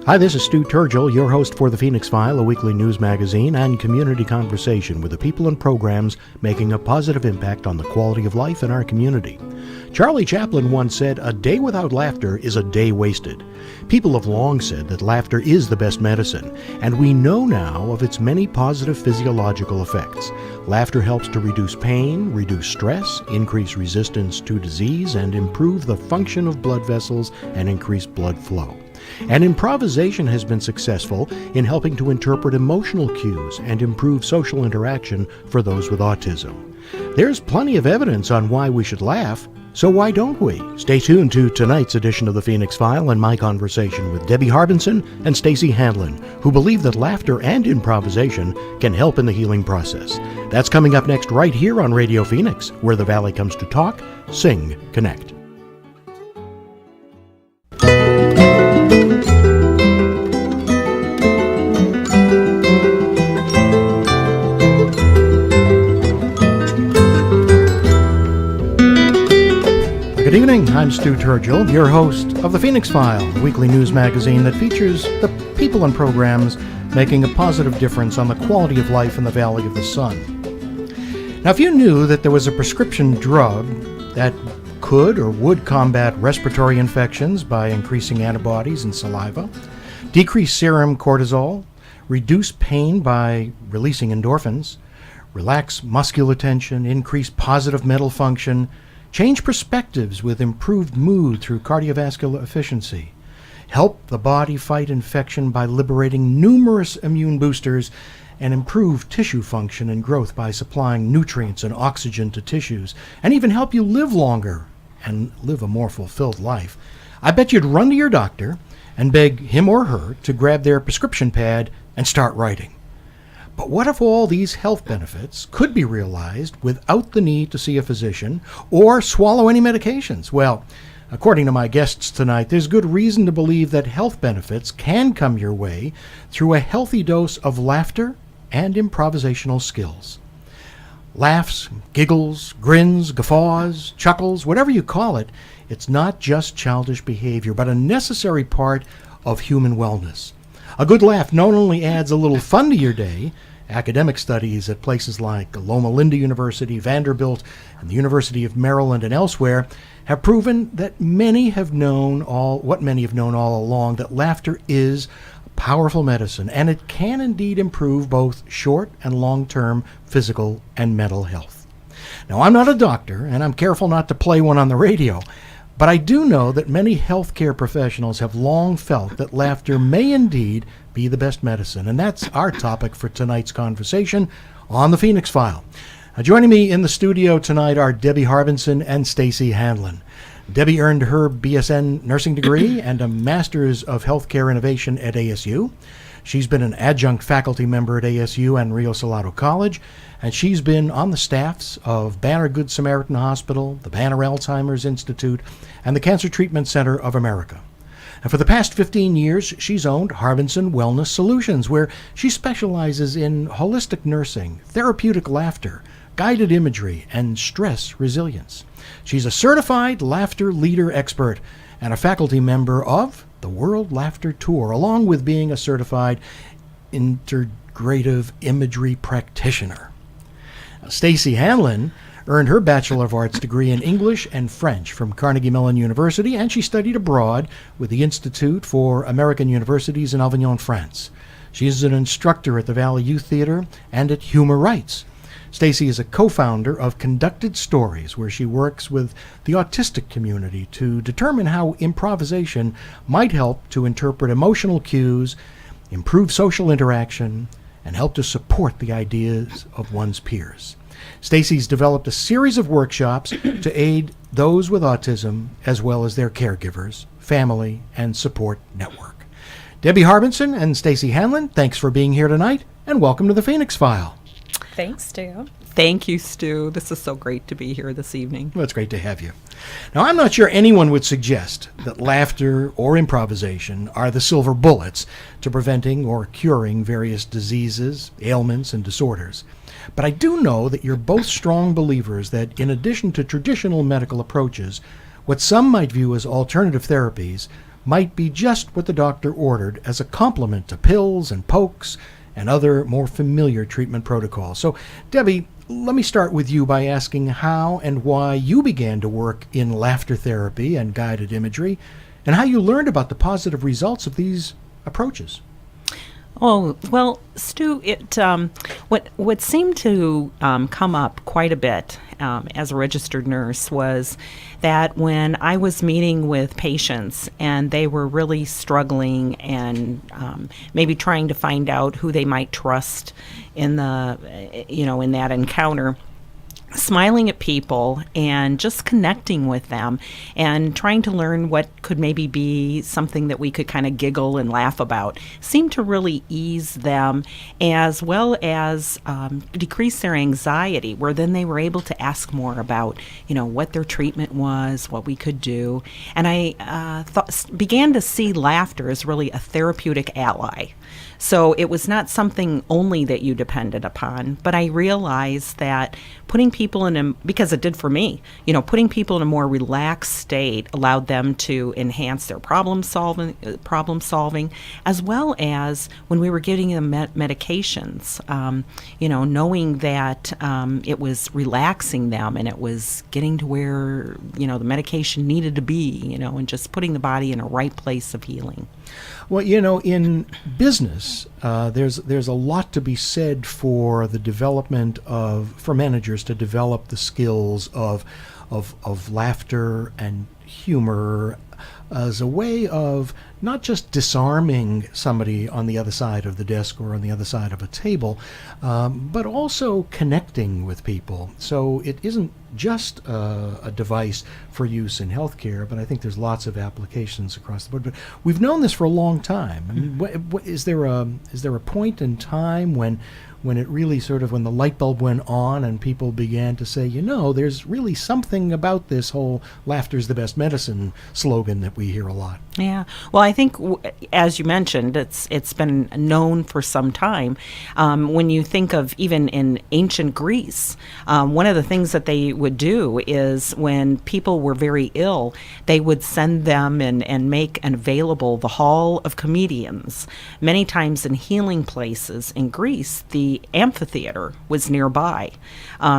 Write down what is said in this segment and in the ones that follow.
Hi, this is Stu Turgel, your host for the PHOENIX File, a weekly news magazine and community conversation with the people and programs making a positive impact on the quality of life in our community. Charlie Chaplin once said, "A day without laughter is a day wasted." People have long said that laughter is the best medicine, and we know now of its many positive physiological effects. Laughter helps to reduce pain, reduce stress, increase resistance to disease, and improve the function of blood vessels and increase blood flow. And improvisation has been successful in helping to interpret emotional cues and improve social interaction for those with autism. There's plenty of evidence on why we should laugh, so why don't we? Stay tuned to tonight's edition of the PHOENIX File and my conversation with Debbie Harbinson and Stacey Hanlon, who believe that laughter and improvisation can help in the healing process. That's coming up next right here on Radio PHOENIX, where the Valley comes to talk, sing, connect. Good evening, I'm Stu Turgel, your host of the PHOENIX File, a weekly news magazine that features the people and programs making a positive difference on the quality of life in the Valley of the Sun. Now, if you knew that there was a prescription drug that could or would combat respiratory infections by increasing antibodies in saliva, decrease serum cortisol, reduce pain by releasing endorphins, relax muscular tension, increase positive mental function, change perspectives with improved mood through cardiovascular efficiency, help the body fight infection by liberating numerous immune boosters, and improve tissue function and growth by supplying nutrients and oxygen to tissues, and even help you live longer and live a more fulfilled life, I bet you'd run to your doctor and beg him or her to grab their prescription pad and start writing. But what if all these health benefits could be realized without the need to see a physician or swallow any medications? Well, according to my guests tonight, there's good reason to believe that health benefits can come your way through a healthy dose of laughter and improvisational skills. Laughs, giggles, grins, guffaws, chuckles, whatever you call it, it's not just childish behavior, but a necessary part of human wellness. A good laugh not only adds a little fun to your day. Academic studies at places like Loma Linda University, Vanderbilt, and the University of Maryland and elsewhere have proven that many have known all along, that laughter is a powerful medicine, and it can indeed improve both short and long-term physical and mental health. Now, I'm not a doctor, and I'm careful not to play one on the radio, but I do know that many healthcare professionals have long felt that laughter may indeed be the best medicine, and that's our topic for tonight's conversation on the PHOENIX File. Joining me in the studio tonight are Debbie Harbinson and Stacey Hanlon. Debbie earned her BSN nursing degree and a Master's of Healthcare Innovation at ASU. She's been an adjunct faculty member at ASU and Rio Salado College, and she's been on the staffs of Banner Good Samaritan Hospital, the Banner Alzheimer's Institute, and the Cancer Treatment Center of America. And for the past 15 years, she's owned Harbinson Wellness Solutions, where she specializes in holistic nursing, therapeutic laughter, guided imagery, and stress resilience. She's a certified laughter leader expert and a faculty member of the World Laughter Tour, along with being a certified integrative imagery practitioner. Stacey Hanlon earned her Bachelor of Arts degree in English and French from Carnegie Mellon University, and she studied abroad with the Institute for American Universities in Avignon, France. She is an instructor at the Valley Youth Theater and at Humor Rights. Stacey is a co-founder of Conducted Stories, where she works with the autistic community to determine how improvisation might help to interpret emotional cues, improve social interaction, and help to support the ideas of one's peers. Stacey's developed a series of workshops to aid those with autism, as well as their caregivers, family, and support network. Debbie Harbinson and Stacey Hanlon, thanks for being here tonight, and welcome to the PHOENIX File. Thanks, Stu. Thank you, Stu. This is so great to be here this evening. Well, it's great to have you. Now, I'm not sure anyone would suggest that laughter or improvisation are the silver bullets to preventing or curing various diseases, ailments, and disorders. But I do know that you're both strong believers that in addition to traditional medical approaches, what some might view as alternative therapies might be just what the doctor ordered as a complement to pills and pokes and other more familiar treatment protocols. So, Debbie, let me start with you by asking how and why you began to work in laughter therapy and guided imagery, and how you learned about the positive results of these approaches. Oh, well, Stu, what seemed to come up quite a bit as a registered nurse was that when I was meeting with patients and they were really struggling and maybe trying to find out who they might trust in in that encounter, smiling at people and just connecting with them and trying to learn what could maybe be something that we could kind of giggle and laugh about seemed to really ease them, as well as decrease their anxiety, where then they were able to ask more about, what their treatment was, what we could do. And I began to see laughter as really a therapeutic ally. So it was not something only that you depended upon, but I realized that putting people because it did for me, putting people in a more relaxed state allowed them to enhance their problem solving, as well as when we were giving them medications, knowing that it was relaxing them and it was getting to where, the medication needed to be, and just putting the body in a right place of healing. Well, in business, there's a lot to be said for the development for managers to develop the skills of laughter and humor as a way of not just disarming somebody on the other side of the desk or on the other side of a table, but also connecting with people. So it isn't just a device for use in healthcare, but I think there's lots of applications across the board. But we've known this for a long time. I mean, is there a point in time when it really when the light bulb went on and people began to say, there's really something about this whole laughter's the best medicine slogan that we hear a lot? Yeah. Well, I think, as you mentioned, it's been known for some time. When you think of even in ancient Greece, one of the things that they would do is when people were very ill, they would send them and make available the Hall of Comedians. Many times in healing places in Greece, the amphitheater was nearby.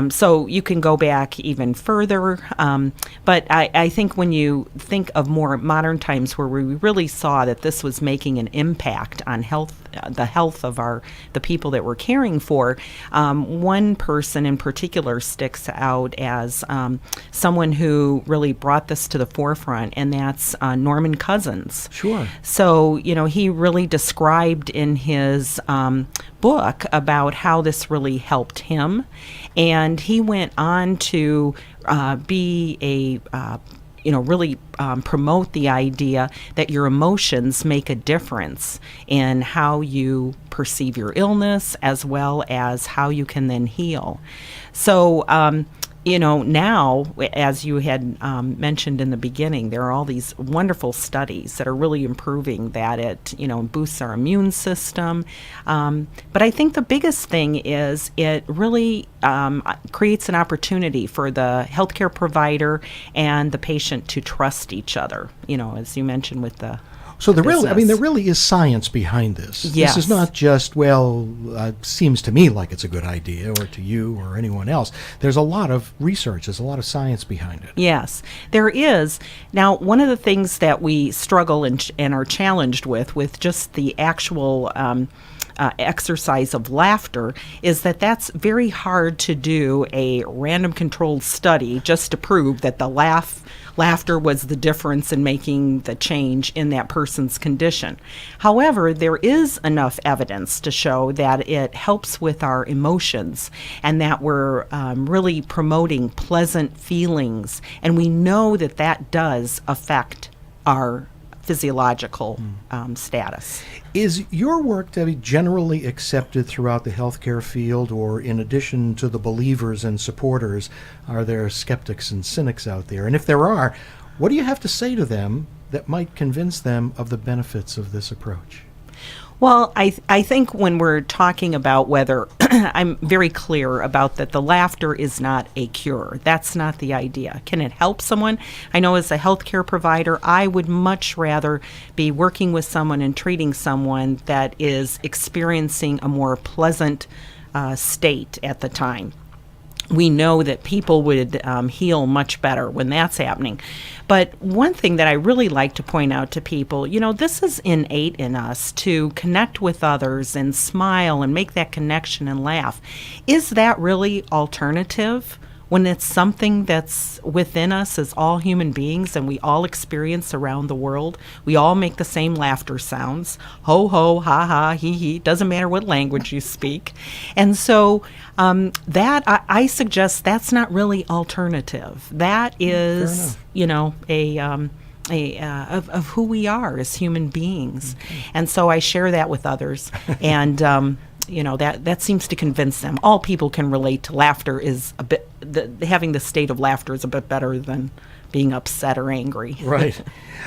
So you can go back even further. But I think when you think of more modern times where we really saw that this was making an impact on the health of the people that we're caring for, one person in particular sticks out as someone who really brought this to the forefront, and that's Norman Cousins. Sure. So, he really described in his book about how this really helped him, and he went on to be really promote the idea that your emotions make a difference in how you perceive your illness, as well as how you can then heal. So, now, as you had mentioned in the beginning, there are all these wonderful studies that are really improving that it, boosts our immune system. But I think the biggest thing is it really creates an opportunity for the healthcare provider and the patient to trust each other, as you mentioned with the So there really is science behind this. Yes. This is not just, seems to me like it's a good idea, or to you or anyone else. There's a lot of research. There's a lot of science behind it. Yes, there is. Now, one of the things that we struggle and are challenged with just the actual exercise of laughter is that's very hard to do a random controlled study just to prove that the laughter was the difference in making the change in that person's condition. However, there is enough evidence to show that it helps with our emotions and that we're really promoting pleasant feelings. And we know that does affect our physiological status. Is your work, Debbie, generally accepted throughout the healthcare field, or in addition to the believers and supporters, are there skeptics and cynics out there? And if there are, what do you have to say to them that might convince them of the benefits of this approach? Well, I think when we're talking about whether I'm very clear about that the laughter is not a cure. That's not the idea. Can it help someone? I know as a healthcare provider, I would much rather be working with someone and treating someone that is experiencing a more pleasant state at the time. We know that people would heal much better when that's happening. But one thing that I really like to point out to people, this is innate in us to connect with others and smile and make that connection and laugh. Is that really alternative? When it's something that's within us as all human beings and we all experience around the world, we all make the same laughter sounds. Ho, ho, ha, ha, he, he. Doesn't matter what language you speak. And so that I suggest that's not really alternative. That is, of who we are as human beings. Okay. And so I share that with others. And that seems to convince them. All people can relate to laughter is a bit, having the state of laughter is a bit better than being upset or angry. Right.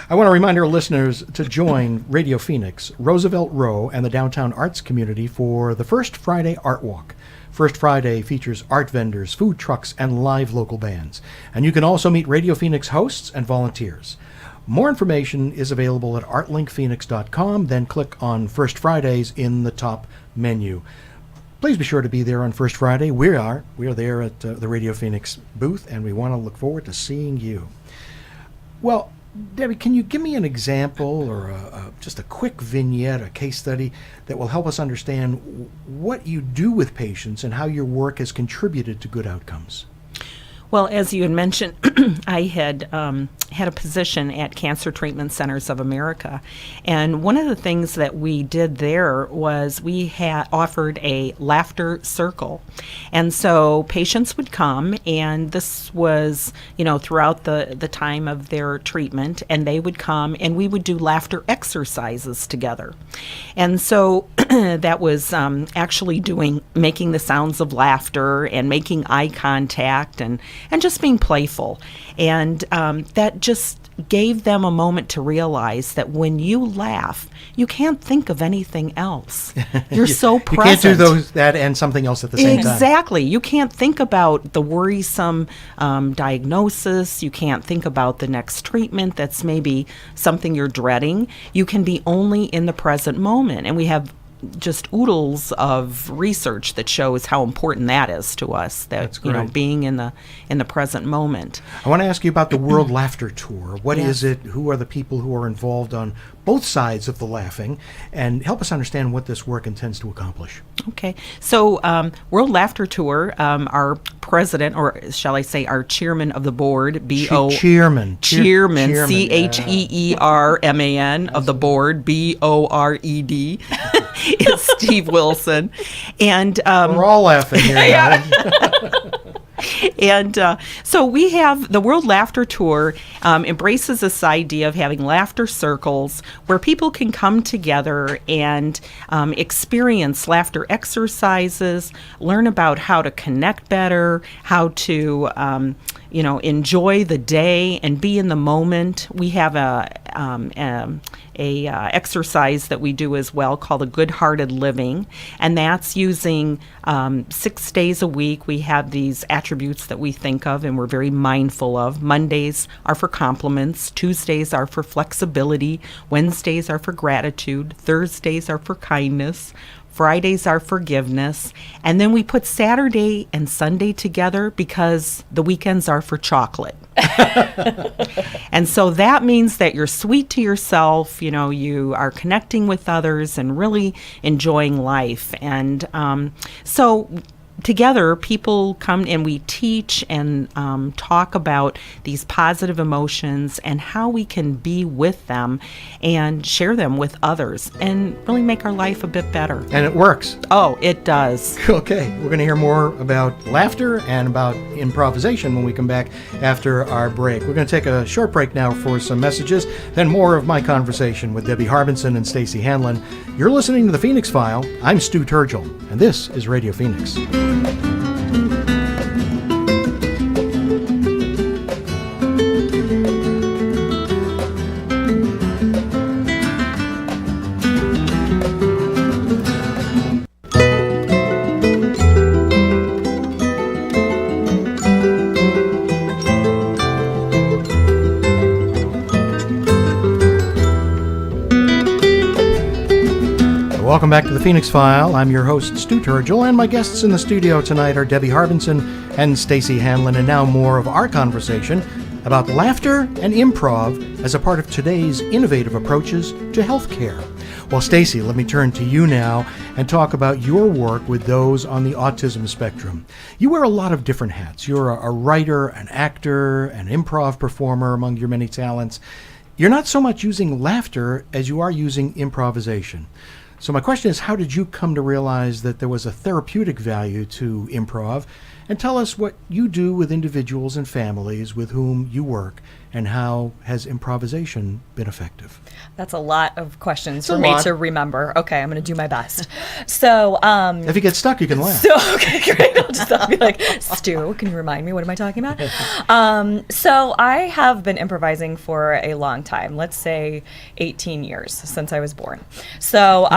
I want to remind our listeners to join Radio Phoenix, Roosevelt Row, and the downtown arts community for the First Friday Art Walk. First Friday features art vendors, food trucks, and live local bands. And you can also meet Radio Phoenix hosts and volunteers. More information is available at artlinkphoenix.com, then click on First Fridays in the top menu. Please be sure to be there on First Friday. We are there at the Radio Phoenix booth, and we want to look forward to seeing you. Well, Debbie, can you give me an example or just a quick vignette, a case study that will help us understand what you do with patients and how your work has contributed to good outcomes? Well, as you had mentioned, I had had a position at Cancer Treatment Centers of America, and one of the things that we did there was we had offered a laughter circle, and so patients would come, and this was throughout the time of their treatment, and they would come, and we would do laughter exercises together, and so that was actually making the sounds of laughter and making eye contact and just being playful. And that just gave them a moment to realize that when you laugh, you can't think of anything else. You're so present. You can't do that and something else at the same time. Exactly. You can't think about the worrisome diagnosis. You can't think about the next treatment that's maybe something you're dreading. You can be only in the present moment. And we have just oodles of research that shows how important that is to us, that being in the present moment. I want to ask you about the World Laughter Tour. What is it? Who are the people who are involved on both sides of the laughing? And help us understand what this work intends to accomplish. Okay. So World Laughter Tour, our president, or shall I say our chairman of the board, Chairman, CHEERMAN of the board, BORED, is Steve Wilson. And we're all laughing here. And so we have the World Laughter Tour embraces this idea of having laughter circles where people can come together and experience laughter exercises, learn about how to connect better, how to enjoy the day and be in the moment. We have a exercise that we do as well called a good-hearted living, and that's using 6 days a week. We have these attributes that we think of and we're very mindful of. Mondays are for compliments, Tuesdays are for flexibility, Wednesdays are for gratitude, Thursdays are for kindness, Fridays are forgiveness, and then we put Saturday and Sunday together because the weekends are for chocolate. And so that means that you're sweet to yourself, you are connecting with others and really enjoying life. And so together, people come and we teach and talk about these positive emotions and how we can be with them and share them with others and really make our life a bit better. And it works. Oh, it does. Okay, we're going to hear more about laughter and about improvisation when we come back after our break. We're going to take a short break now for some messages, then more of my conversation with Debbie Harbinson and Stacey Hanlon. You're listening to The Phoenix File. I'm Stu Turgel, and this is Radio Phoenix. Welcome back to the Phoenix File. I'm your host, Stu Turgel, and my guests in the studio tonight are Debbie Harbinson and Stacey Hanlon, and now more of our conversation about laughter and improv as a part of today's innovative approaches to healthcare. Well, Stacey, let me turn to you now and talk about your work with those on the autism spectrum. You wear a lot of different hats. You're a writer, an actor, an improv performer among your many talents. You're not so much using laughter as you are using improvisation. So my question is, how did you come to realize that there was a therapeutic value to improv? And tell us what you do with individuals and families with whom you work, and how has improvisation been effective? That's a lot of questions for me to remember. Okay, I'm going to do my best. So, if you get stuck, you can laugh. So, okay, great. I'll be like, Stu, can you remind me? What am I talking about? So I have been improvising for a long time. Let's say 18 years since I was born. So,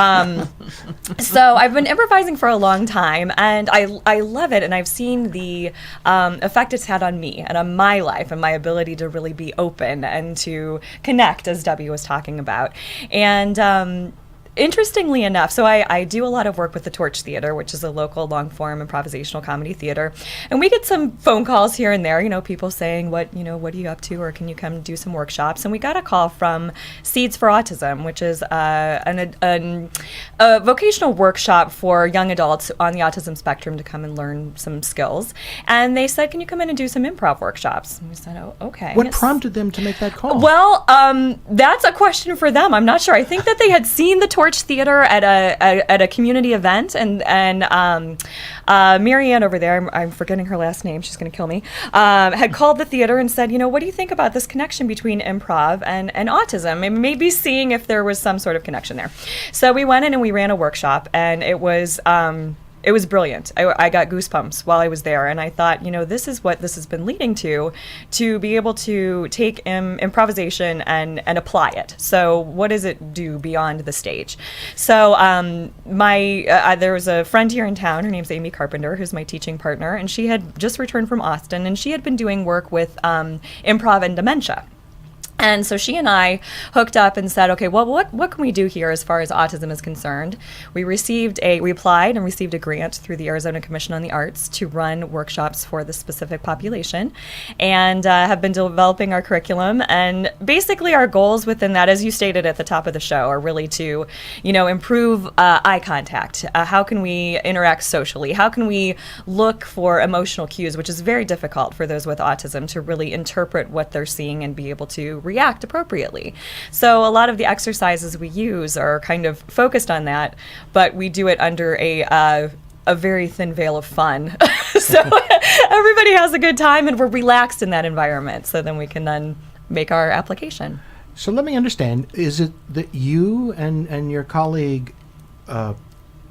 so I've been improvising for a long time, and I love it, and I've seen the effect it's had on me and on my life and my ability to really be open and to connect, as Debbie was talking about. And interestingly enough, so I do a lot of work with the Torch Theater, which is a local long-form improvisational comedy theater, and we get some phone calls here and there, people saying, what are you up to, or can you come do some workshops? And we got a call from Seeds for Autism, which is a vocational workshop for young adults on the autism spectrum to come and learn some skills. And they said, can you come in and do some improv workshops? And we said, oh, okay. What prompted them to make that call? Well, that's a question for them. I'm not sure. I think that they had seen the Torch Theater at a community event, and Marianne over there, I'm forgetting her last name, she's going to kill me, had called the theater and said, what do you think about this connection between improv and autism, and maybe seeing if there was some sort of connection there. So we went in and we ran a workshop, and it was brilliant. I got goosebumps while I was there, and I thought, this is what this has been leading to be able to take improvisation and apply it. So what does it do beyond the stage? So there was a friend here in town, her name's Amy Carpenter, who's my teaching partner, and she had just returned from Austin, and she had been doing work with improv and dementia. And so she and I hooked up and said, okay, well, what can we do here as far as autism is concerned? We applied and received a grant through the Arizona Commission on the Arts to run workshops for the specific population, and have been developing our curriculum. And basically our goals within that, as you stated at the top of the show, are really to, improve eye contact. How can we interact socially? How can we look for emotional cues, which is very difficult for those with autism to really interpret what they're seeing and be able to react appropriately. So a lot of the exercises we use are kind of focused on that, but we do it under a very thin veil of fun. So everybody has a good time, and we're relaxed in that environment, so then we can then make our application. So let me understand, is it that you and your colleague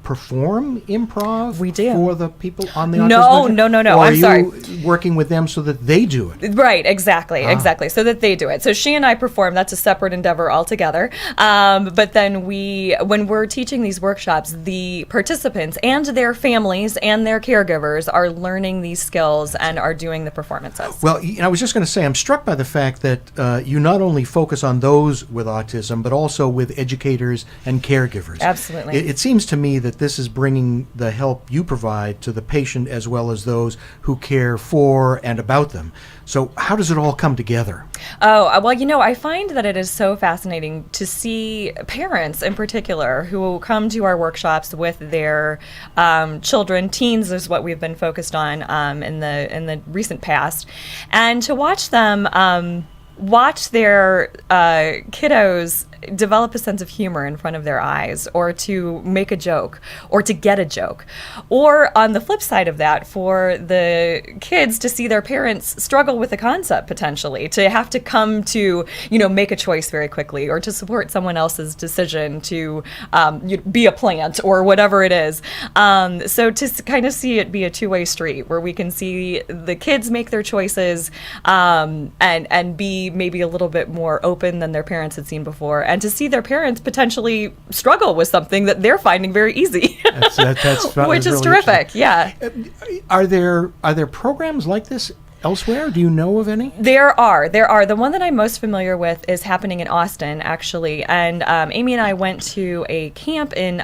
perform improv we do. For the people on the autism spectrum? No. Or I'm sorry. Are you working with them so that they do it? Right, exactly, so that they do it. So she and I perform. That's a separate endeavor altogether. But then when we're teaching these workshops, the participants and their families and their caregivers are learning these skills and are doing the performances. Well, I was just going to say, I'm struck by the fact that you not only focus on those with autism, but also with educators and caregivers. Absolutely. It seems to me that this is bringing the help you provide to the patient as well as those who care for and about them. So how does it all come together? Oh, well, I find that it is so fascinating to see parents in particular who come to our workshops with their children. Teens is what we've been focused on in the recent past, and to watch them watch their kiddos develop a sense of humor in front of their eyes, or to make a joke, or to get a joke. Or on the flip side of that, for the kids to see their parents struggle with a concept potentially, to have to come to, make a choice very quickly, or to support someone else's decision to be a plant or whatever it is. So to kind of see it be a two-way street where we can see the kids make their choices and be maybe a little bit more open than their parents had seen before, and to see their parents potentially struggle with something that they're finding very easy, that's which is really terrific. Yeah. Are there programs like this elsewhere? Do you know of any? There are. The one that I'm most familiar with is happening in Austin, actually. And Amy and I went to a camp in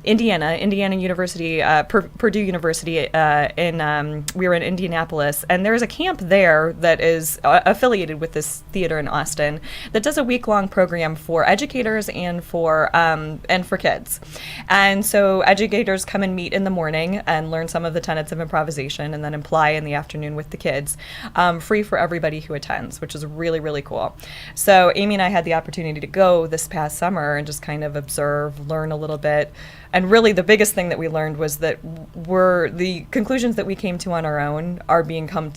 Indiana University, Purdue University. We were in Indianapolis, and there's a camp there that is affiliated with this theater in Austin that does a week-long program for educators and for kids. And so educators come and meet in the morning and learn some of the tenets of improvisation, and then apply in the afternoon with the kids, free for everybody who attends, which is really, really cool. So Amy and I had the opportunity to go this past summer and just kind of observe, learn a little bit. And really the biggest thing that we learned was that the conclusions that we came to on our own are being come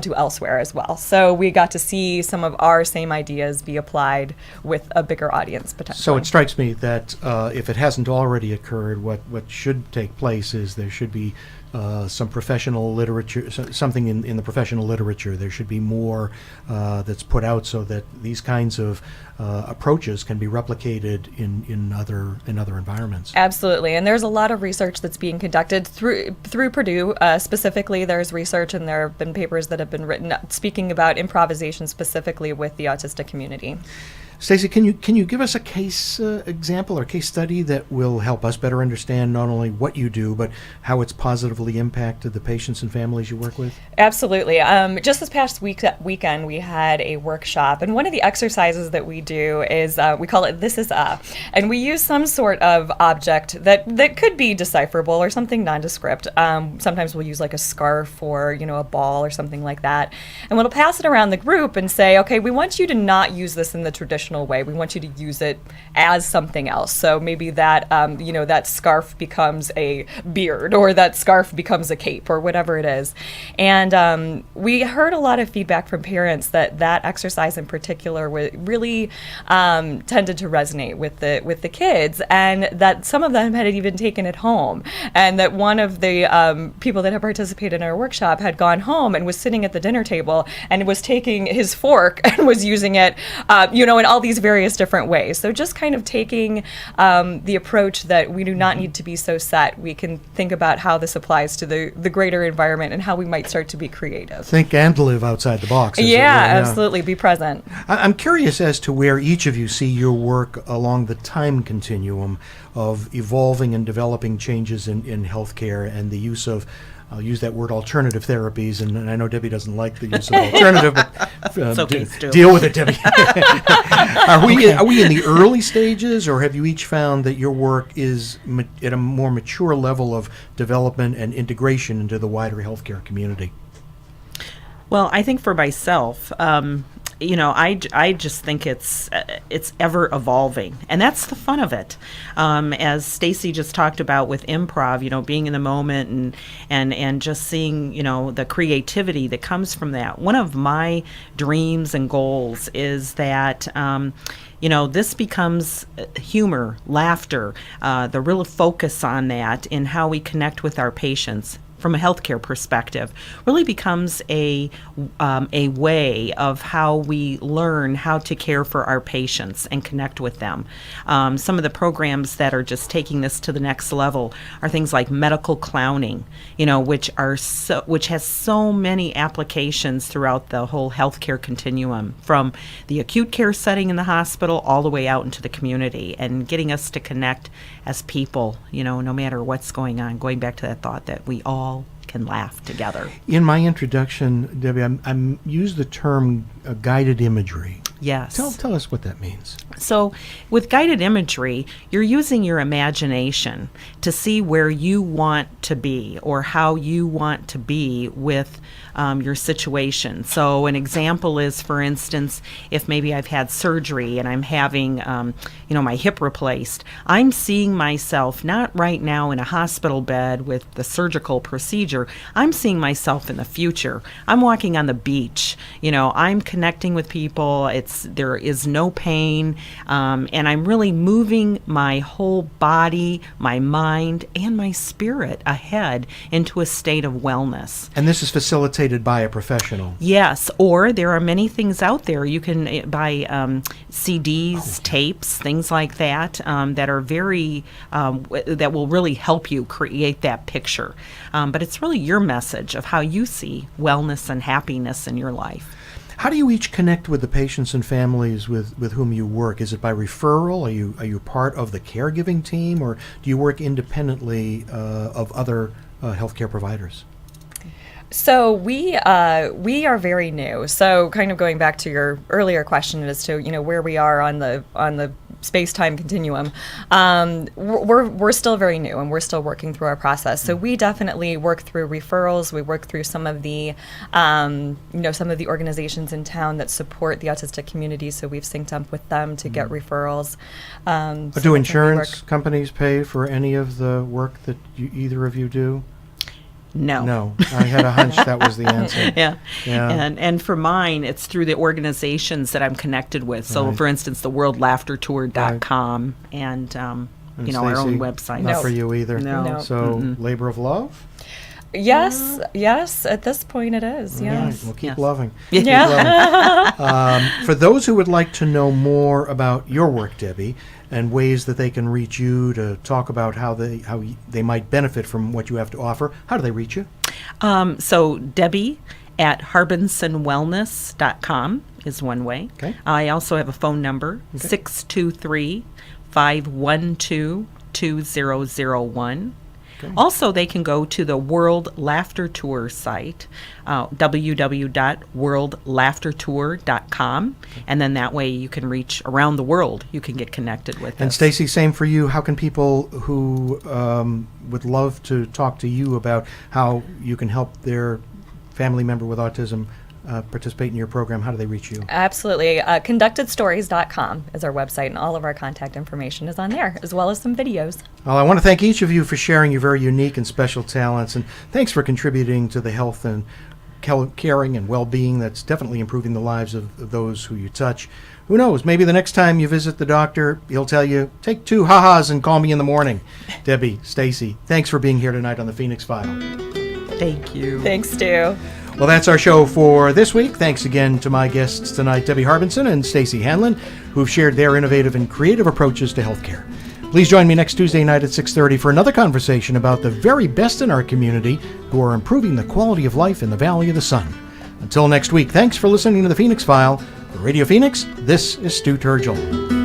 to elsewhere as well. So we got to see some of our same ideas be applied with a bigger audience potentially. So it strikes me that if it hasn't already occurred, what should take place is there should be some professional literature, something in the professional literature. There should be more that's put out so that these kinds of approaches can be replicated in other environments. Absolutely, and there's a lot of research that's being conducted through Purdue. Specifically, there's research and there have been papers that have been written speaking about improvisation specifically with the autistic community. Stacey, can you give us a case example or case study that will help us better understand not only what you do, but how it's positively impacted the patients and families you work with? Absolutely. Just this past weekend, we had a workshop, and one of the exercises that we do is we call it "This is a," and we use some sort of object that could be decipherable or something nondescript. Sometimes we'll use like a scarf or a ball or something like that, and we'll pass it around the group and say, okay, we want you to not use this in the traditional way. We want you to use it as something else. So maybe that that scarf becomes a beard, or that scarf becomes a cape, or whatever it is. And we heard a lot of feedback from parents that exercise in particular really tended to resonate with the kids, and that some of them had even taken it home, and that one of the people that had participated in our workshop had gone home and was sitting at the dinner table and was taking his fork and was using it in all these various different ways. So just kind of taking the approach that we do not need to be so set. We can think about how this applies to the greater environment and how we might start to be creative. Think and live outside the box. Absolutely. Be present. I'm curious as to where each of you see your work along the time continuum of evolving and developing changes in healthcare and the use of, I'll use that word, alternative therapies, and I know Debbie doesn't like the use of alternative, but it's okay, Stu. Deal with it, Debbie. Are we in the early stages, or have you each found that your work is at a more mature level of development and integration into the wider healthcare community? Well, I think for myself, I just think it's ever evolving, and that's the fun of it. As Stacey just talked about with improv, being in the moment and just seeing, the creativity that comes from that. One of my dreams and goals is that, this becomes humor, laughter, the real focus on that in how we connect with our patients from a healthcare perspective really becomes a way of how we learn how to care for our patients and connect with them. Some of the programs that are just taking this to the next level are things like medical clowning, which has so many applications throughout the whole healthcare continuum, from the acute care setting in the hospital all the way out into the community, and getting us to connect as people, no matter what's going on, going back to that thought that we all can laugh together. In my introduction, Debbie, I used the term guided imagery. Yes. Tell us what that means. So with guided imagery, you're using your imagination to see where you want to be or how you want to be with your situation. So an example is, for instance, if maybe I've had surgery and I'm having, my hip replaced, I'm seeing myself not right now in a hospital bed with the surgical procedure. I'm seeing myself in the future. I'm walking on the beach. I'm connecting with people. It's there is no pain, and I'm really moving my whole body, my mind, and my spirit ahead into a state of wellness. And this is facilitated by a professional. Yes, or there are many things out there. You can buy CDs, tapes, things like that, that are very, that will really help you create that picture. But it's really your message of how you see wellness and happiness in your life. How do you each connect with the patients and families with whom you work? Is it by referral? Are you part of the caregiving team, or do you work independently of other healthcare providers? So we are very new. So kind of going back to your earlier question as to where we are on the space-time continuum, we're still very new and we're still working through our process. So we definitely work through referrals. We work through some of the some of the organizations in town that support the autistic community. So we've synced up with them to get referrals. Do insurance companies pay for any of the work that either of you do? No. I had a hunch that was the answer. Yeah. Yeah. And for mine, it's through the organizations that I'm connected with. So, Right. for instance, the worldlaughtertour.com and, our own Stacey, website. Not No. for you either. No. So, labor of love? Yes, at this point it is. All right, Yes. well, keep Yes. loving. Yeah. Keep loving. For those who would like to know more about your work, Debbie, and ways that they can reach you to talk about how they might benefit from what you have to offer, how do they reach you? So Debbie at HarbinsonWellness.com is one way. Okay. I also have a phone number, 623-512-2001. Okay. Also, they can go to the World Laughter Tour site, www.worldlaughtertour.com, and then that way you can reach around the world. You can get connected with And us. Stacey, same for you. How can people who would love to talk to you about how you can help their family member with autism participate in your program, how do they reach you? Absolutely. ConductedStories.com is our website, and all of our contact information is on there, as well as some videos. Well, I want to thank each of you for sharing your very unique and special talents, and thanks for contributing to the health and caring and well-being that's definitely improving the lives of those who you touch. Who knows, maybe the next time you visit the doctor, he'll tell you, take 2 ha-has and call me in the morning. Debbie, Stacey, thanks for being here tonight on the Phoenix File. Thank you. Thanks, Stu. Well, that's our show for this week. Thanks again to my guests tonight, Debbie Harbinson and Stacey Hanlon, who've shared their innovative and creative approaches to healthcare. Please join me next Tuesday night at 6:30 for another conversation about the very best in our community who are improving the quality of life in the Valley of the Sun. Until next week, thanks for listening to the Phoenix File. For Radio Phoenix, this is Stu Turgel.